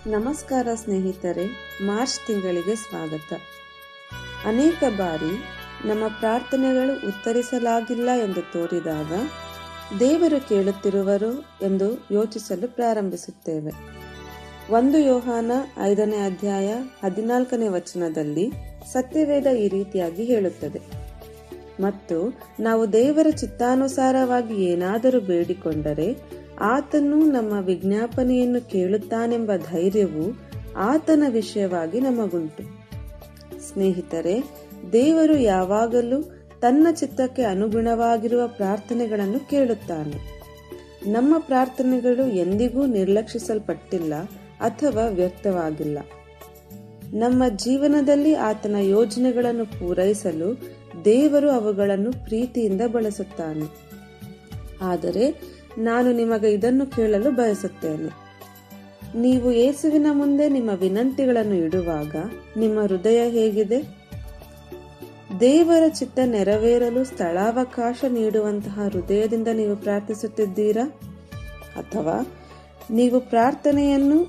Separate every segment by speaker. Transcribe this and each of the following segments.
Speaker 1: ನಮಸ್ಕಾರ ಸ್ನೇಹಿತರೆ, ಮಾರ್ಚ್ ತಿಂಗಳಿಗೆ ಸ್ವಾಗತ. ಅನೇಕ ಬಾರಿ ನಮ್ಮ ಪ್ರಾರ್ಥನೆಗಳು ಉತ್ತರಿಸಲಾಗಿಲ್ಲ ಎಂದು ತೋರಿದಾಗ ದೇವರು ಕೇಳುತ್ತಿರುವರು ಎಂದು ಯೋಚಿಸಲು ಪ್ರಾರಂಭಿಸುತ್ತೇವೆ. 1 ಯೋಹಾನ 5ನೇ ಅಧ್ಯಾಯ 14ನೇ ವಚನದಲ್ಲಿ ಸತ್ಯವೇದ ಈ ರೀತಿಯಾಗಿ ಹೇಳುತ್ತದೆ, ಮತ್ತು ನಾವು ದೇವರ ಚಿತ್ತಾನುಸಾರವಾಗಿ ಏನಾದರೂ ಬೇಡಿಕೊಂಡರೆ ಆತನು ನಮ್ಮ ವಿಜ್ಞಾಪನೆಯನ್ನು ಕೇಳುತ್ತಾನೆಂಬ ಧೈರ್ಯವು ಆತನ ವಿಷಯವಾಗಿ ನಮಗುಂಟು. ಸ್ನೇಹಿತರೆ, ದೇವರು ಯಾವಾಗಲೂ ತನ್ನ ಚಿತ್ತಕ್ಕೆ ಅನುಗುಣವಾಗಿರುವ ಪ್ರಾರ್ಥನೆಗಳನ್ನು ಕೇಳುತ್ತಾನೆ. ನಮ್ಮ ಪ್ರಾರ್ಥನೆಗಳು ಎಂದಿಗೂ ನಿರ್ಲಕ್ಷಿಸಲ್ಪಟ್ಟಿಲ್ಲ ಅಥವಾ ವ್ಯಕ್ತವಾಗಿಲ್ಲ. ನಮ್ಮ ಜೀವನದಲ್ಲಿ ಆತನ ಯೋಜನೆಗಳನ್ನು ಪೂರೈಸಲು ದೇವರು ಅವುಗಳನ್ನು ಪ್ರೀತಿಯಿಂದ ಬಳಸುತ್ತಾನೆ. ಆದರೆ ನಾನು ನಿಮಗೆ ಇದನ್ನು ಕೇಳಲು ಬಯಸುತ್ತೇನೆ, ನೀವು ಯೇಸುವಿನ ಮುಂದೆ ನಿಮ್ಮ ವಿನಂತಿಗಳನ್ನು ಇಡುವಾಗ ನಿಮ್ಮ ಹೃದಯ ಹೇಗಿದೆ? ದೇವರ ಚಿತ್ತ ನೆರವೇರಲು ಸ್ಥಳಾವಕಾಶ ನೀಡುವಂತಹ ಹೃದಯದಿಂದ ನೀವು ಪ್ರಾರ್ಥಿಸುತ್ತಿದ್ದೀರಾ? ಅಥವಾ ನೀವು ಪ್ರಾರ್ಥನೆಯನ್ನು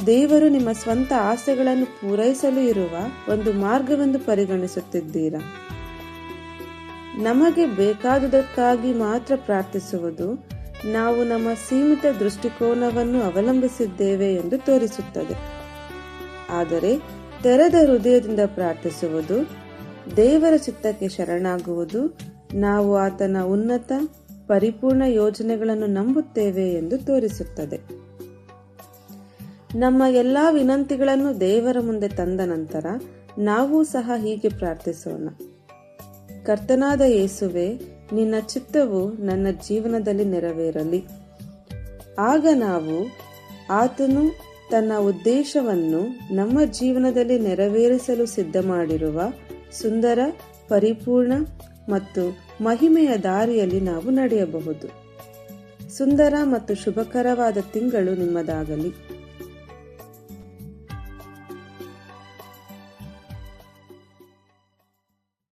Speaker 1: ದೇವರು ನಿಮ್ಮ ಸ್ವಂತ ಆಸೆಗಳನ್ನು ಪೂರೈಸಲು ಇರುವ ಒಂದು ಮಾರ್ಗವೆಂದು ಪರಿಗಣಿಸುತ್ತಿದ್ದೀರಾ? ನಮಗೆ ಬೇಕಾದುದಕ್ಕಾಗಿ ಮಾತ್ರ ಪ್ರಾರ್ಥಿಸುವುದು ನಾವು ನಮ್ಮ ಸೀಮಿತ ದೃಷ್ಟಿಕೋನವನ್ನು ಅವಲಂಬಿಸಿದ್ದೇವೆ ಎಂದು ತೋರಿಸುತ್ತದೆ. ಆದರೆ ತೆರೆದ ಹೃದಯದಿಂದ ಪ್ರಾರ್ಥಿಸುವುದು, ದೇವರ ಚಿತ್ತಕ್ಕೆ ಶರಣಾಗುವುದು, ನಾವು ಆತನ ಉನ್ನತ ಪರಿಪೂರ್ಣ ಯೋಜನೆಗಳನ್ನು ನಂಬುತ್ತೇವೆ ಎಂದು ತೋರಿಸುತ್ತದೆ. ನಮ್ಮ ಎಲ್ಲಾ ವಿನಂತಿಗಳನ್ನು ದೇವರ ಮುಂದೆ ತಂದ ನಂತರ ನಾವು ಸಹ ಹೀಗೆ ಪ್ರಾರ್ಥಿಸೋಣ: ಕರ್ತನಾದ ಯೇಸುವೆ, ನಿನ್ನ ಚಿತ್ತವು ನನ್ನ ಜೀವನದಲ್ಲಿ ನೆರವೇರಲಿ. ಆಗ ನಾವು ಆತನು ತನ್ನ ಉದ್ದೇಶವನ್ನು ನಮ್ಮ ಜೀವನದಲ್ಲಿ ನೆರವೇರಿಸಲು ಸಿದ್ಧ ಮಾಡಿರುವ ಸುಂದರ, ಪರಿಪೂರ್ಣ ಮತ್ತು ಮಹಿಮೆಯ ದಾರಿಯಲ್ಲಿ ನಾವು ನಡೆಯಬಹುದು. ಸುಂದರ ಮತ್ತು ಶುಭಕರವಾದ ತಿಂಗಳು ನಿಮ್ಮದಾಗಲಿ.